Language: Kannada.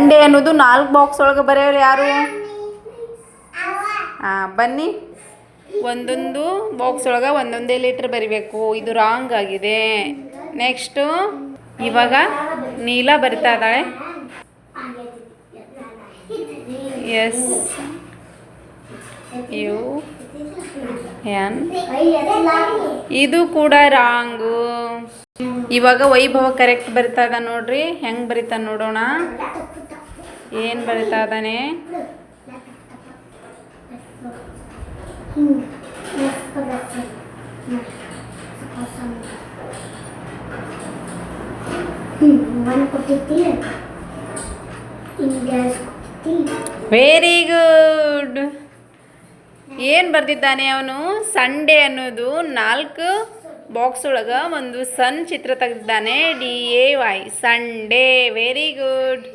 ಸಂಡೇ ಅನ್ನೋದು 4 ಬಾಕ್ಸ್ ಒಳಗೆ ಬರೆಯೋರು ಯಾರು? ಬನ್ನಿ, ಒಂದೊಂದು ಬಾಕ್ಸ್ ಒಳಗೆ ಒಂದೊಂದೇ ಲೀಟ್ರ್ ಬರಿಬೇಕು. ಇದು ರಾಂಗ್ ಆಗಿದೆ. ನೆಕ್ಸ್ಟು ಇವಾಗ ನೀಲ ಬರಿತಾ ಇದ್ದಾಳೆ. ಎಸ್ ಯು ಎನ್, ಇದು ಕೂಡ ರಾಂಗು. ಇವಾಗ ವೈಭವ ಕರೆಕ್ಟ್ ಬರಿತಾ ಇದ್ದ ನೋಡ್ರಿ. ಹೆಂಗೆ ಬರಿತಾ ನೋಡೋಣ. ಏನು ಬರಿತಾ ಇದ್ದಾನೆ? Very good. ಏನು ಬರ್ದಿದ್ದಾನೆ ಅವನು? ಸಂಡೇ ಅನ್ನೋದು 4 ಬಾಕ್ಸ್ ಒಳಗೆ ಒಂದು ಸಣ್ಣ ಚಿತ್ರ ತೆಗೆದಿದ್ದಾನೆ. DAY Sunday. Very good.